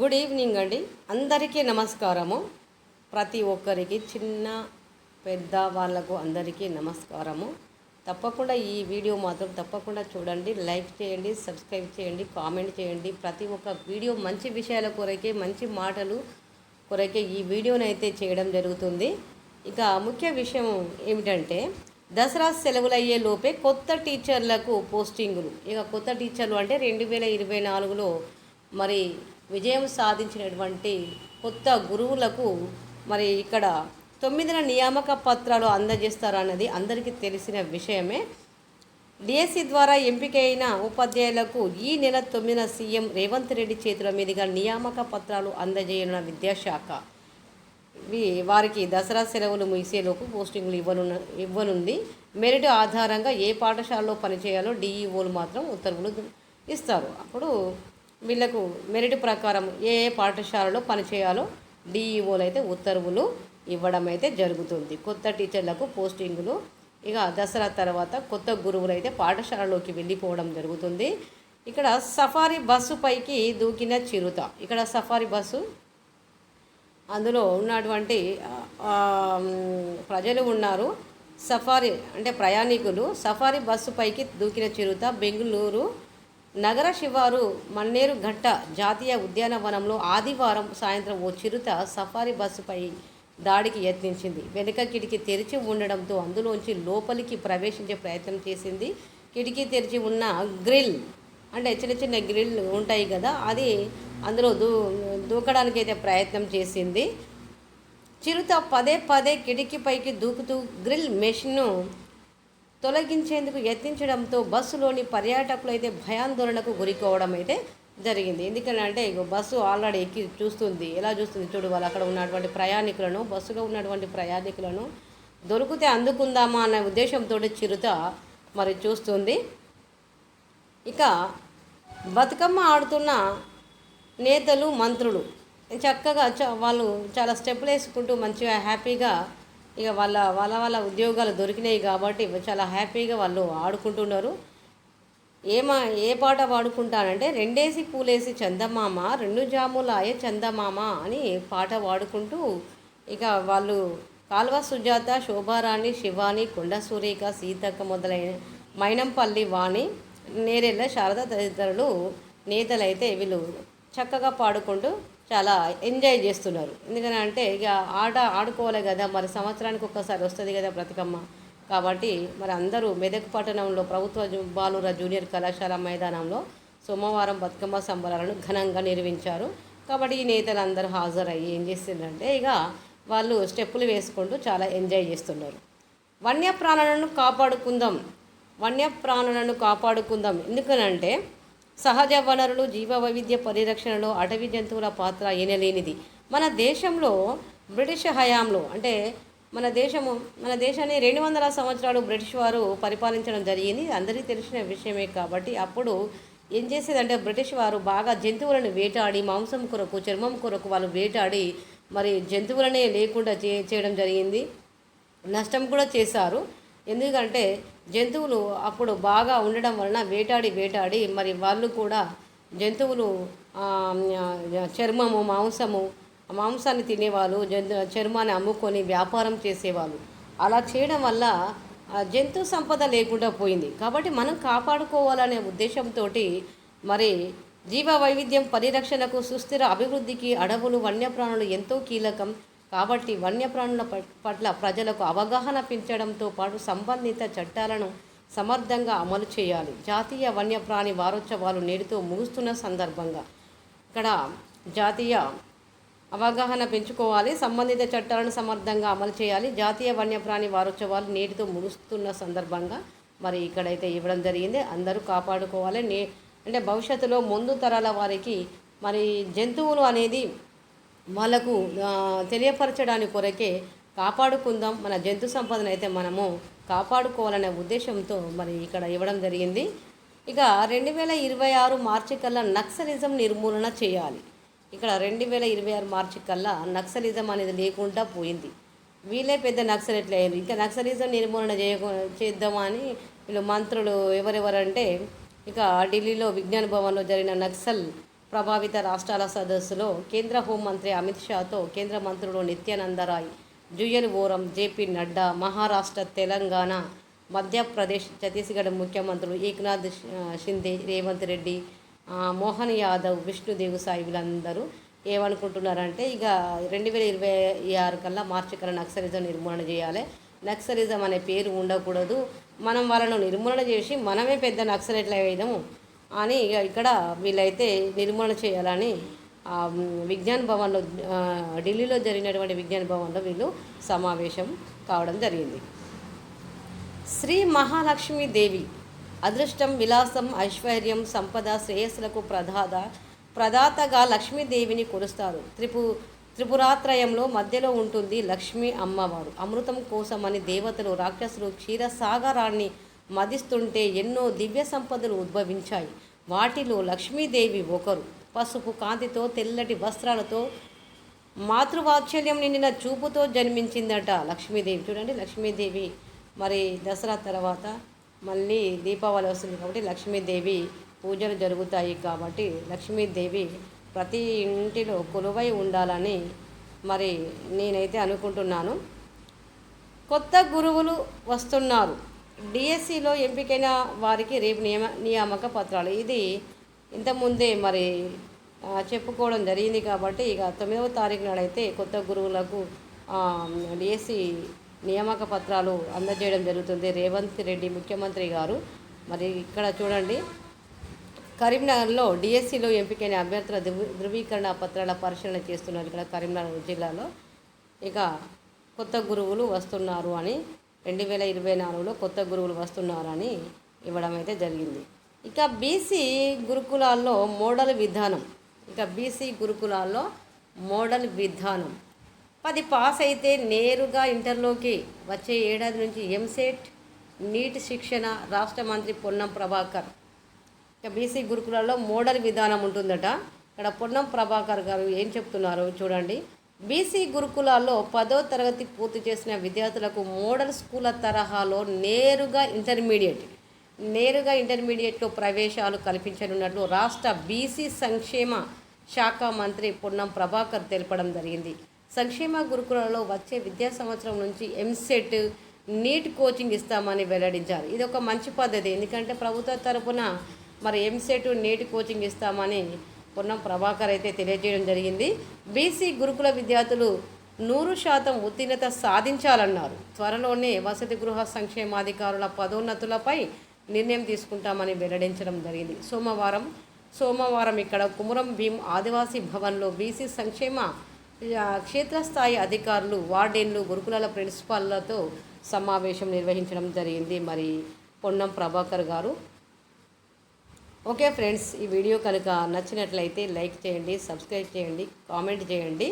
Good evening అండి. అందరికీ నమస్కారము. ప్రతి ఒక్కరికి చిన్న పెద్ద వాళ్ళకు అందరికీ నమస్కారము. తప్పకుండా ఈ వీడియో మాత్రం తప్పకుండా చూడండి, లైక్ చేయండి, సబ్స్క్రైబ్ చేయండి, కామెంట్ చేయండి. ప్రతి ఒక్క వీడియో మంచి విషయాల కొరకే, మంచి మాటలు కొరకే ఈ వీడియోనైతే చేయడం జరుగుతుంది. ఇక ముఖ్య విషయం ఏమిటంటే దసరా సెలవులయ్యే లోపే కొత్త టీచర్లకు పోస్టింగులు. ఇక కొత్త టీచర్లు అంటే 2024లో మరి విజయం సాధించినటువంటి కొత్త గురువులకు మరి ఇక్కడ 9న నియామక పత్రాలు అందజేస్తారన్నది అందరికీ తెలిసిన విషయమే. డిఎస్సి ద్వారా ఎంపికైన ఉపాధ్యాయులకు ఈ నెల 9న సీఎం రేవంత్ రెడ్డి చేతుల మీదుగా నియామక పత్రాలు అందజేయనున్న విద్యాశాఖ వారికి దసరా సెలవులు ముగిసేలోపు పోస్టింగ్లు ఇవ్వనుంది. మెరిట్ ఆధారంగా ఏ పాఠశాలలో పనిచేయాలో డిఈఓలు మాత్రం ఉత్తర్వులు ఇస్తారు. అప్పుడు వీళ్లకు మెరిట్ ప్రకారం ఏ పాఠశాలలో పనిచేయాలో డిఈఓలు అయితే ఉత్తర్వులు ఇవ్వడం అయితే జరుగుతుంది. కొత్త టీచర్లకు పోస్టింగులు ఇక దసరా తర్వాత కొత్త గురువులు అయితే పాఠశాలలోకి వెళ్ళిపోవడం జరుగుతుంది. ఇక్కడ సఫారీ బస్సు పైకి దూకిన చిరుత. ఇక్కడ సఫారీ బస్సు, అందులో ఉన్నటువంటి ప్రజలు ఉన్నారు. సఫారీ అంటే ప్రయాణికులు. సఫారీ బస్సు పైకి దూకిన చిరుత. బెంగళూరు నగర శివారు మన్నేరుఘట్ట జాతీయ ఉద్యానవనంలో ఆదివారం సాయంత్రం ఓ చిరుత సఫారీ బస్సుపై దాడికి యత్నించింది. వెనుక కిటికీ తెరిచి ఉండడంతో అందులోంచి లోపలికి ప్రవేశించే ప్రయత్నం చేసింది. కిటికీ తెరిచి ఉన్న గ్రిల్ అంటే చిన్న చిన్న గ్రిల్ ఉంటాయి కదా, అది అందులో దూకడానికైతే ప్రయత్నం చేసింది. చిరుత పదే పదే కిటికీ పైకి దూకుతూ గ్రిల్ మెషిన్ను తొలగించేందుకు యత్నించడంతో బస్సులోని పర్యాటకులు అయితే భయాందోళనకు గురికోవడం అయితే జరిగింది. ఎందుకంటే బస్సు ఆల్రెడీ ఎక్కి చూస్తుంది. ఎలా చూస్తుంది చూడు, వాళ్ళు అక్కడ ఉన్నటువంటి ప్రయాణికులను, బస్సులో ఉన్నటువంటి ప్రయాణికులను దొరికితే అందుకుందామా అన్న ఉద్దేశంతో చిరుత మరి చూస్తుంది. ఇక బతుకమ్మ ఆడుతున్న నేతలు, మంత్రులు చక్కగా వాళ్ళు చాలా స్టెప్పులు వేసుకుంటూ మంచిగా హ్యాపీగా ఇక వాళ్ళ ఉద్యోగాలు దొరికినాయి కాబట్టి చాలా హ్యాపీగా వాళ్ళు ఆడుకుంటున్నారు. ఏ పాట పాడుకుంటానంటే రెండేసి పూలేసి చందమామ, 2 జాములాయే చందమామ అని పాట పాడుకుంటూ ఇక వాళ్ళు కాల్వ సుజాత, శోభారాణి, శివాని, కొండ సురేఖ, సీతక్క మొదలైన మైనంపల్లి వాణి, నేరెళ్ళ శారద తదితరులు నేతలైతే వీళ్ళు చక్కగా పాడుకుంటూ చాలా ఎంజాయ్ చేస్తున్నారు. ఎందుకంటే ఇక ఆడుకోవాలి కదా, మరి సంవత్సరానికి ఒక్కసారి వస్తుంది కదా బతుకమ్మ. కాబట్టి మరి అందరూ మెదక్ పట్టణంలో ప్రభుత్వ బాలుర జూనియర్ కళాశాల మైదానంలో సోమవారం బతుకమ్మ సంబరాలను ఘనంగా నిర్వహించారు. కాబట్టి ఈ నేతలు అందరూ హాజరయ్యి ఏం చేస్తున్నారంటే ఇక వాళ్ళు స్టెప్పులు వేసుకుంటూ చాలా ఎంజాయ్ చేస్తున్నారు. వన్యప్రాణులను కాపాడుకుందాం ఎందుకనంటే సహజ వనరులు, జీవ వైవిధ్య పరిరక్షణలో అటవీ జంతువుల పాత్ర ఎనలేనిది. మన దేశంలో బ్రిటిష్ హయాంలో అంటే మన దేశాన్ని 200 సంవత్సరాలు బ్రిటిష్ వారు పరిపాలించడం జరిగింది. అందరికీ తెలిసిన విషయమే. కాబట్టి అప్పుడు ఏం చేసేదంటే బ్రిటిష్ వారు బాగా జంతువులను వేటాడి మాంసం కొరకు, చర్మం కొరకు వాళ్ళు వేటాడి మరి జంతువులనే లేకుండా చేయడం జరిగింది. నష్టం కూడా చేశారు. ఎందుకంటే జంతువులు అప్పుడు బాగా ఉండడం వలన వేటాడి మరి వాళ్ళు కూడా జంతువులు చర్మము, మాంసాన్ని తినేవాళ్ళు, చర్మాన్ని అమ్ముకొని వ్యాపారం చేసేవాళ్ళు. అలా చేయడం వల్ల జంతు సంపద లేకుండా పోయింది. కాబట్టి మనం కాపాడుకోవాలనే ఉద్దేశంతో మరి జీవ వైవిధ్యం పరిరక్షణకు, సుస్థిర అభివృద్ధికి అడవులు, వన్యప్రాణులు ఎంతో కీలకం. కాబట్టి వన్యప్రాణుల పట్ల ప్రజలకు అవగాహన పెంచడంతో పాటు సంబంధిత చట్టాలను సమర్థంగా అమలు చేయాలి. జాతీయ వన్యప్రాణి వారోత్సవాలు నేటితో ముగుస్తున్న సందర్భంగా ఇక్కడ జాతీయ అవగాహన పెంచుకోవాలి, సంబంధిత చట్టాలను సమర్థంగా అమలు చేయాలి. జాతీయ వన్యప్రాణి వారోత్సవాలు నేటితో ముగుస్తున్న సందర్భంగా మరి ఇక్కడైతే ఇవ్వడం జరిగింది. అందరూ కాపాడుకోవాలి. అంటే భవిష్యత్తులో ముందు తరాల వారికి మరి జంతువులు అనేది వాళ్ళకు తెలియపరచడానికి కొరకే కాపాడుకుందాం, మన జంతు సంపదను అయితే మనము కాపాడుకోవాలనే ఉద్దేశంతో మరి ఇక్కడ ఇవ్వడం జరిగింది. ఇక 2026 మార్చి కల్లా నక్సలిజం నిర్మూలన చేయాలి. ఇక్కడ 2026 మార్చి కల్లా నక్సలిజం అనేది లేకుండా పోయింది. వీళ్ళే పెద్ద నక్సలెట్లు అయ్యారు. ఇంకా నక్సలిజం నిర్మూలన చేద్దామని వీళ్ళు మంత్రులు ఎవరెవరంటే ఇక ఢిల్లీలో విజ్ఞాన భవన్లో జరిగిన నక్సల్ ప్రభావిత రాష్ట్రాల సదస్సులో కేంద్ర హోంమంత్రి అమిత్ షాతో కేంద్ర మంత్రులు నిత్యానంద రాయ్, జుయల్ ఓరం, జేపీ నడ్డా, మహారాష్ట్ర, తెలంగాణ, మధ్యప్రదేశ్, ఛత్తీస్గఢ్ ముఖ్యమంత్రులు ఏక్నాథ్ షిందే, రేవంత్ రెడ్డి, మోహన్ యాదవ్, విష్ణుదేవ్ సాయి వీళ్ళందరూ ఏమనుకుంటున్నారంటే ఇక 2026 కల్లా మార్చి కల్లా నక్సలిజం నిర్మూలన చేయాలి, నక్సలిజం అనే పేరు ఉండకూడదు, మనం వాళ్ళను నిర్మూలన చేసి మనమే పెద్ద నక్సలెట్లు అయ్యాము అని ఇక్కడ వీళ్ళైతే నిర్మూలన చేయాలని విజ్ఞాన్ భవన్లో ఢిల్లీలో జరిగినటువంటి విజ్ఞాన్ భవన్లో వీళ్ళు సమావేశం కావడం జరిగింది. శ్రీ మహాలక్ష్మీదేవి అదృష్టం, విలాసం, ఐశ్వర్యం, సంపద, శ్రేయస్సులకు ప్రదాతగా లక్ష్మీదేవిని కొలుస్తారు. త్రిపురాత్రయంలో మధ్యలో ఉంటుంది లక్ష్మీ అమ్మవారు. అమృతం కోసమని దేవతలు, రాక్షసులు క్షీరసాగరాన్ని మదిస్తుంటే ఎన్నో దివ్య సంపదలు ఉద్భవించాయి. వాటిలో లక్ష్మీదేవి ఒకరు. పసుపు కాంతితో, తెల్లటి వస్త్రాలతో, మాతృవాత్సల్యం నిండిన చూపుతో జన్మించిందట లక్ష్మీదేవి. చూడండి, లక్ష్మీదేవి మరి దసరా తర్వాత మళ్ళీ దీపావళి వస్తుంది కాబట్టి లక్ష్మీదేవి పూజలు జరుగుతాయి. కాబట్టి లక్ష్మీదేవి ప్రతి ఇంటిలో కొలువై ఉండాలని మరి నేనైతే అనుకుంటున్నాను. కొత్త గురువులు వస్తున్నారు. డిఎస్సిలో ఎంపికైన వారికి రేపు నియామక పత్రాలు. ఇది ఇంతకుముందే మరి చెప్పుకోవడం జరిగింది. కాబట్టి ఇక 9వ తారీఖు నాడైతే కొత్త గురువులకు డిఎస్సి నియామక పత్రాలు అందజేయడం జరుగుతుంది. రేవంత్ రెడ్డి ముఖ్యమంత్రి గారు మరి ఇక్కడ చూడండి, కరీంనగర్లో డిఎస్సిలో ఎంపికైన అభ్యర్థుల ధృవీకరణ పత్రాల పరిశీలన చేస్తున్నారు. ఇక్కడ కరీంనగర్ జిల్లాలో ఇక కొత్త గురువులు వస్తున్నారు అని 2024లో కొత్త గురువులు వస్తున్నారని ఇవ్వడం అయితే జరిగింది. ఇక బీసీ గురుకులాల్లో మోడల్ విధానం. 10 పాస్ అయితే నేరుగా ఇంటర్లోకి వచ్చే ఏడాది నుంచి ఎంసెట్, నీట్ శిక్షణ. రాష్ట్ర మంత్రి పొన్నం ప్రభాకర్. ఇక బీసీ గురుకులాల్లో మోడల్ విధానం ఉంటుందట. ఇక్కడ పొన్నం ప్రభాకర్ గారు ఏం చెప్తున్నారో చూడండి. బీసీ గురుకులాల్లో 10వ తరగతి పూర్తి చేసిన విద్యార్థులకు మోడల్ స్కూళ్ళ తరహాలో నేరుగా ఇంటర్మీడియట్లో ప్రవేశాలు కల్పించనున్నట్లు రాష్ట్ర బీసీ సంక్షేమ శాఖ మంత్రి పొన్నం ప్రభాకర్ తెలపడం జరిగింది. సంక్షేమ గురుకులలో వచ్చే విద్యా సంవత్సరం నుంచి ఎంసెట్, నీట్ కోచింగ్ ఇస్తామని వెల్లడించారు. ఇది ఒక మంచి పద్ధతి. ఎందుకంటే ప్రభుత్వ తరపున మరి ఎంసెట్, నీట్ కోచింగ్ ఇస్తామని పొన్నం ప్రభాకర్ అయితే తెలియజేయడం జరిగింది. బీసీ గురుకుల విద్యార్థులు 100% ఉత్తీర్ణత సాధించాలన్నారు. త్వరలోనే వసతి గృహ సంక్షేమాధికారుల పదోన్నతులపై నిర్ణయం తీసుకుంటామని వెల్లడించడం జరిగింది. సోమవారం ఇక్కడ కుమురం భీం ఆదివాసీ భవన్లో బీసీ సంక్షేమ క్షేత్రస్థాయి అధికారులు, వార్డెన్లు, గురుకులాల ప్రిన్సిపాల్లతో సమావేశం నిర్వహించడం జరిగింది మరి పొన్నం ప్రభాకర్ గారు. ఓకే ఫ్రెండ్స్, ఈ వీడియో కనుక నచ్చినట్లయితే లైక్ చేయండి, సబ్స్క్రైబ్ చేయండి, కామెంట్ చేయండి.